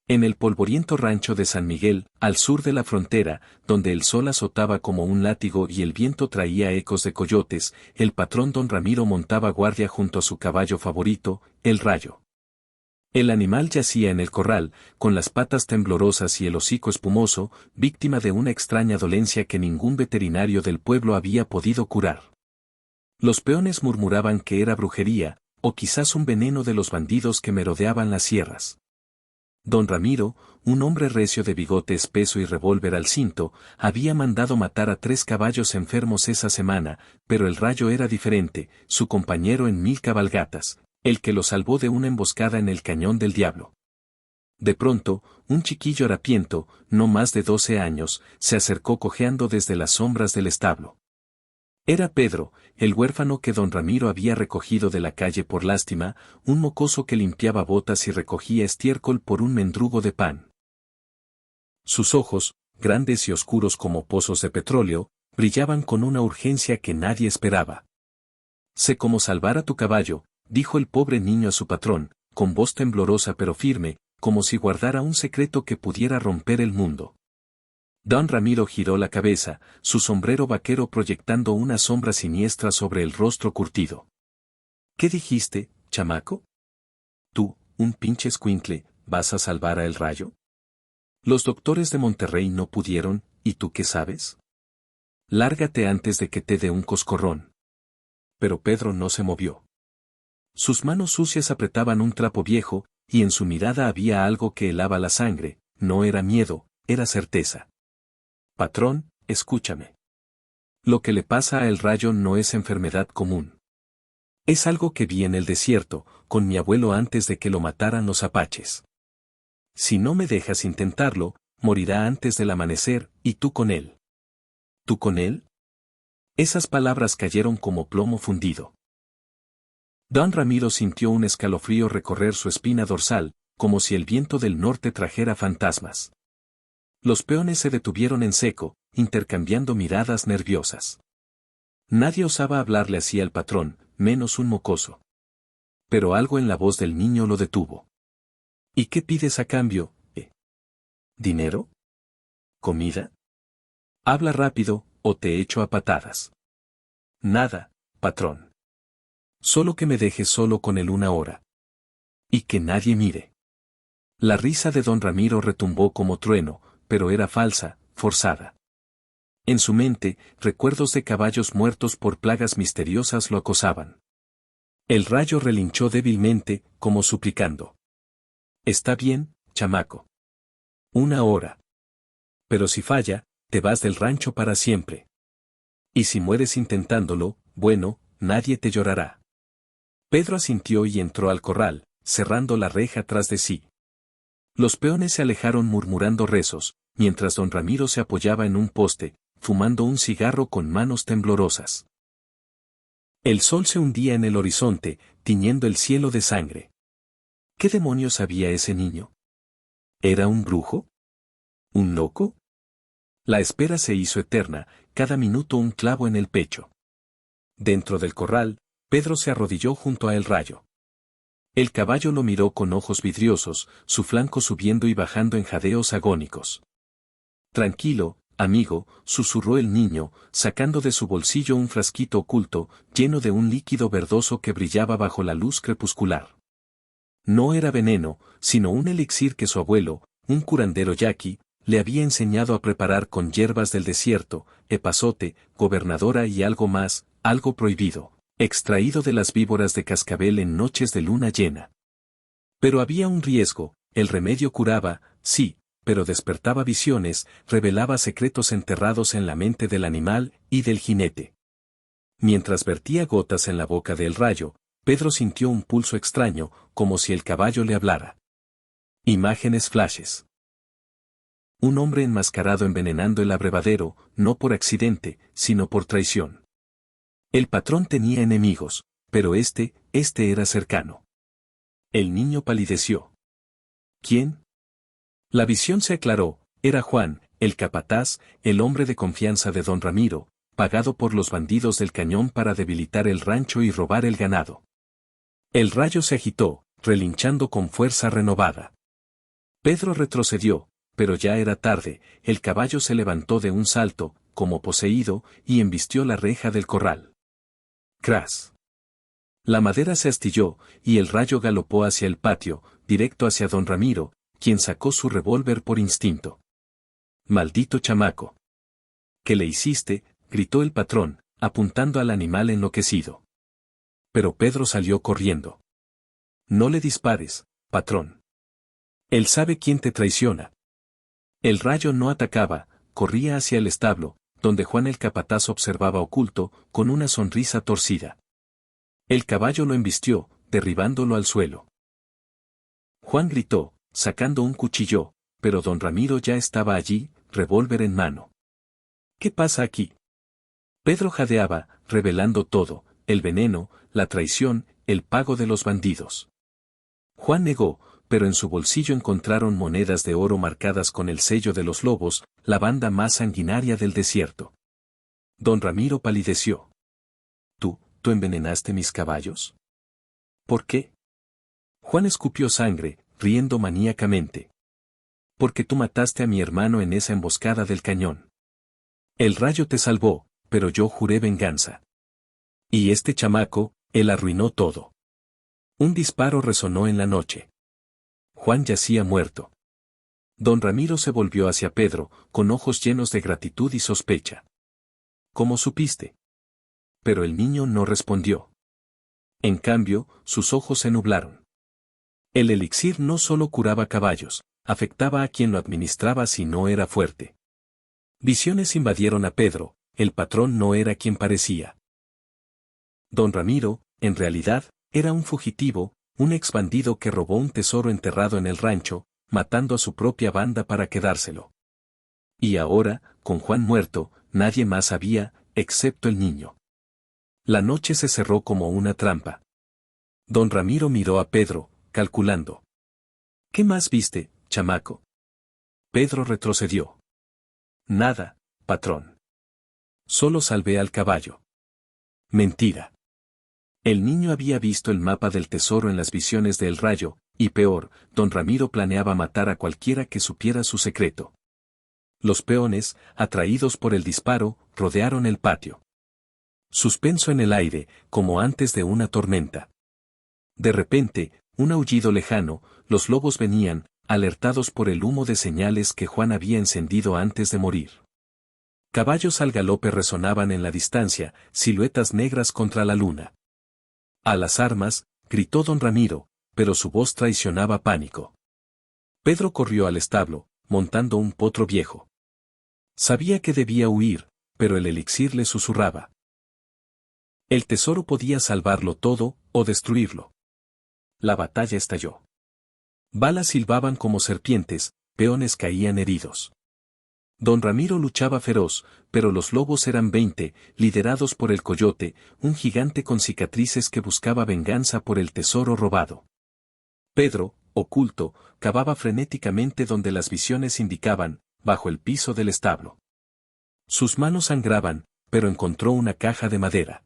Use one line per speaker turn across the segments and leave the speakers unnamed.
En el polvoriento rancho de San Miguel, al sur de la frontera, donde el sol azotaba como un látigo y el viento traía ecos de coyotes, el patrón don Ramiro montaba guardia junto a su caballo favorito, el Rayo. El animal yacía en el corral, con las patas temblorosas y el hocico espumoso, víctima de una extraña dolencia que ningún veterinario del pueblo había podido curar. Los peones murmuraban que era brujería, o quizás un veneno de los bandidos que merodeaban las sierras. Don Ramiro, un hombre recio de bigote espeso y revólver al cinto, había mandado matar a 3 caballos enfermos esa semana, pero el Rayo era diferente, su compañero en 1000 cabalgatas, el que lo salvó de una emboscada en el Cañón del Diablo. De pronto, un chiquillo harapiento, no más de 12 años, se acercó cojeando desde las sombras del establo. Era Pedro, el huérfano que don Ramiro había recogido de la calle por lástima, un mocoso que limpiaba botas y recogía estiércol por un mendrugo de pan. Sus ojos, grandes y oscuros como pozos de petróleo, brillaban con una urgencia que nadie esperaba. «Sé cómo salvar a tu caballo», dijo el pobre niño a su patrón, con voz temblorosa pero firme, como si guardara un secreto que pudiera romper el mundo. Don Ramiro giró la cabeza, su sombrero vaquero proyectando una sombra siniestra sobre el rostro curtido. «¿Qué dijiste, chamaco? Tú, un pinche escuincle, ¿vas a salvar a el Rayo? Los doctores de Monterrey no pudieron, ¿y tú qué sabes? Lárgate antes de que te dé un coscorrón». Pero Pedro no se movió. Sus manos sucias apretaban un trapo viejo, y en su mirada había algo que helaba la sangre, no era miedo, era certeza. «Patrón, escúchame. Lo que le pasa a el Rayo no es enfermedad común. Es algo que vi en el desierto, con mi abuelo antes de que lo mataran los apaches. Si no me dejas intentarlo, morirá antes del amanecer, y tú con él». «¿Tú con él?». Esas palabras cayeron como plomo fundido. Don Ramiro sintió un escalofrío recorrer su espina dorsal, como si el viento del norte trajera fantasmas. Los peones se detuvieron en seco, intercambiando miradas nerviosas. Nadie osaba hablarle así al patrón, menos un mocoso. Pero algo en la voz del niño lo detuvo. «¿Y qué pides a cambio, ¿Dinero? ¿Comida? Habla rápido, o te echo a patadas». «Nada, patrón. Solo que me dejes solo con él 1 hora. Y que nadie mire». La risa de don Ramiro retumbó como trueno, pero era falsa, forzada. En su mente, recuerdos de caballos muertos por plagas misteriosas lo acosaban. El Rayo relinchó débilmente, como suplicando. «Está bien, chamaco. 1 hora. Pero si falla, te vas del rancho para siempre. Y si mueres intentándolo, bueno, nadie te llorará». Pedro asintió y entró al corral, cerrando la reja tras de sí. Los peones se alejaron murmurando rezos, mientras don Ramiro se apoyaba en un poste, fumando un cigarro con manos temblorosas. El sol se hundía en el horizonte, tiñendo el cielo de sangre. ¿Qué demonios sabía ese niño? ¿Era un brujo? ¿Un loco? La espera se hizo eterna, cada minuto un clavo en el pecho. Dentro del corral, Pedro se arrodilló junto a el Rayo. El caballo lo miró con ojos vidriosos, su flanco subiendo y bajando en jadeos agónicos. «Tranquilo, amigo», susurró el niño, sacando de su bolsillo un frasquito oculto, lleno de un líquido verdoso que brillaba bajo la luz crepuscular. No era veneno, sino un elixir que su abuelo, un curandero yaqui, le había enseñado a preparar con hierbas del desierto, epazote, gobernadora y algo más, algo prohibido, extraído de las víboras de cascabel en noches de luna llena. Pero había un riesgo, el remedio curaba, sí, pero despertaba visiones, revelaba secretos enterrados en la mente del animal y del jinete. Mientras vertía gotas en la boca del Rayo, Pedro sintió un pulso extraño, como si el caballo le hablara. Imágenes flashes. Un hombre enmascarado envenenando el abrevadero, no por accidente, sino por traición. El patrón tenía enemigos, pero este era cercano. El niño palideció. ¿Quién? La visión se aclaró, era Juan, el capataz, el hombre de confianza de don Ramiro, pagado por los bandidos del Cañón para debilitar el rancho y robar el ganado. El Rayo se agitó, relinchando con fuerza renovada. Pedro retrocedió, pero ya era tarde, el caballo se levantó de un salto, como poseído, y embistió la reja del corral. ¡Cras! La madera se astilló, y el rayo galopó hacia el patio, directo hacia don Ramiro, quien sacó su revólver por instinto. ¡Maldito chamaco! ¿Qué le hiciste?, gritó el patrón, apuntando al animal enloquecido. Pero Pedro salió corriendo. No le dispares, patrón. Él sabe quién te traiciona. El rayo no atacaba, corría hacia el establo, donde Juan el capataz observaba oculto, con una sonrisa torcida. El caballo lo embistió, derribándolo al suelo. Juan gritó, sacando un cuchillo, pero don Ramiro ya estaba allí, revólver en mano. ¿Qué pasa aquí? Pedro jadeaba, revelando todo, el veneno, la traición, el pago de los bandidos. Juan negó, pero en su bolsillo encontraron monedas de oro marcadas con el sello de los lobos, la banda más sanguinaria del desierto. Don Ramiro palideció. ¿Tú envenenaste mis caballos? ¿Por qué? Juan escupió sangre, riendo maníacamente. Porque tú mataste a mi hermano en esa emboscada del cañón. El rayo te salvó, pero yo juré venganza. Y este chamaco, él arruinó todo. Un disparo resonó en la noche. Juan yacía muerto. Don Ramiro se volvió hacia Pedro, con ojos llenos de gratitud y sospecha. ¿Cómo supiste? Pero el niño no respondió. En cambio, sus ojos se nublaron. El elixir no solo curaba caballos, afectaba a quien lo administraba si no era fuerte. Visiones invadieron a Pedro, el patrón no era quien parecía. Don Ramiro, en realidad, era un fugitivo, un exbandido que robó un tesoro enterrado en el rancho, matando a su propia banda para quedárselo. Y ahora, con Juan muerto, nadie más sabía, excepto el niño. La noche se cerró como una trampa. Don Ramiro miró a Pedro, calculando. ¿Qué más viste, chamaco? Pedro retrocedió. Nada, patrón. Solo salvé al caballo. Mentira. El niño había visto el mapa del tesoro en las visiones de El Rayo, y peor, don Ramiro planeaba matar a cualquiera que supiera su secreto. Los peones, atraídos por el disparo, rodearon el patio. Suspenso en el aire, como antes de una tormenta. De repente, un aullido lejano, los lobos venían, alertados por el humo de señales que Juan había encendido antes de morir. Caballos al galope resonaban en la distancia, siluetas negras contra la luna. A las armas, gritó don Ramiro, pero su voz traicionaba pánico. Pedro corrió al establo, montando un potro viejo. Sabía que debía huir, pero el elixir le susurraba. El tesoro podía salvarlo todo, o destruirlo. La batalla estalló. Balas silbaban como serpientes, peones caían heridos. Don Ramiro luchaba feroz, pero los lobos eran 20, liderados por el coyote, un gigante con cicatrices que buscaba venganza por el tesoro robado. Pedro, oculto, cavaba frenéticamente donde las visiones indicaban, bajo el piso del establo. Sus manos sangraban, pero encontró una caja de madera.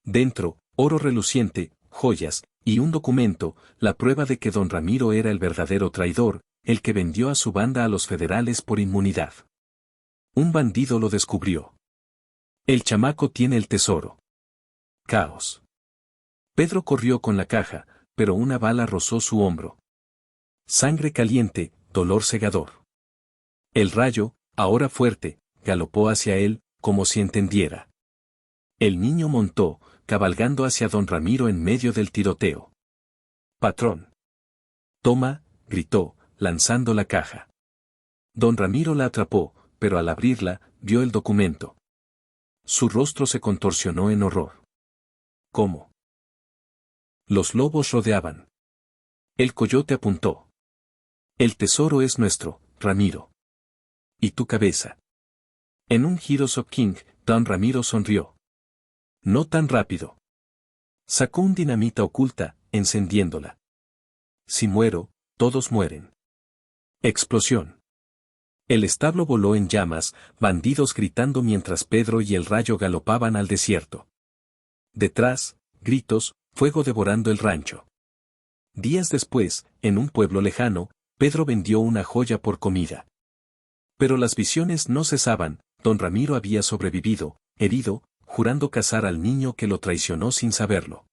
Dentro, oro reluciente, joyas, y un documento, la prueba de que don Ramiro era el verdadero traidor, el que vendió a su banda a los federales por inmunidad. Un bandido lo descubrió. El chamaco tiene el tesoro. Caos. Pedro corrió con la caja, pero una bala rozó su hombro. Sangre caliente, dolor cegador. El rayo, ahora fuerte, galopó hacia él, como si entendiera. El niño montó, cabalgando hacia don Ramiro en medio del tiroteo. Patrón. Toma, gritó, lanzando la caja. Don Ramiro la atrapó, pero al abrirla, vio el documento. Su rostro se contorsionó en horror. ¿Cómo? Los lobos rodeaban. El coyote apuntó. El tesoro es nuestro, Ramiro. ¿Y tu cabeza? En un giro of King, don Ramiro sonrió. No tan rápido. Sacó un dinamita oculta, encendiéndola. Si muero, todos mueren. Explosión. El establo voló en llamas, bandidos gritando mientras Pedro y el rayo galopaban al desierto. Detrás, gritos, fuego devorando el rancho. Días después, en un pueblo lejano, Pedro vendió una joya por comida. Pero las visiones no cesaban, don Ramiro había sobrevivido, herido, jurando cazar al niño que lo traicionó sin saberlo.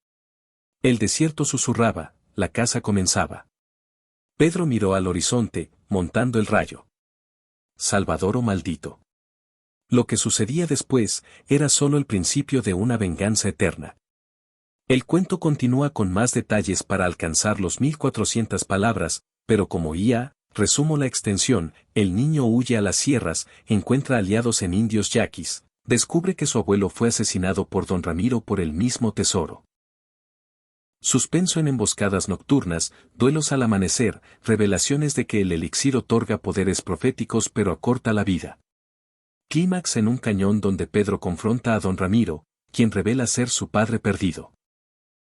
El desierto susurraba, la caza comenzaba. Pedro miró al horizonte, montando el rayo. Salvador o maldito. Lo que sucedía después era solo el principio de una venganza eterna. El cuento continúa con más detalles para alcanzar los 1400 palabras, pero como resumo la extensión, el niño huye a las sierras, encuentra aliados en indios yaquis, descubre que su abuelo fue asesinado por don Ramiro por el mismo tesoro. Suspenso en emboscadas nocturnas, duelos al amanecer, revelaciones de que el elixir otorga poderes proféticos pero acorta la vida. Clímax en un cañón donde Pedro confronta a don Ramiro, quien revela ser su padre perdido.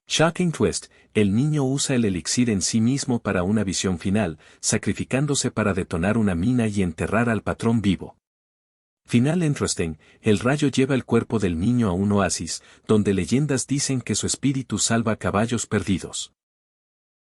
Shocking twist, el niño usa el elixir en sí mismo para una visión final, sacrificándose para detonar una mina y enterrar al patrón vivo. Final interesting, el rayo lleva el cuerpo del niño a un oasis, donde leyendas dicen que su espíritu salva caballos perdidos.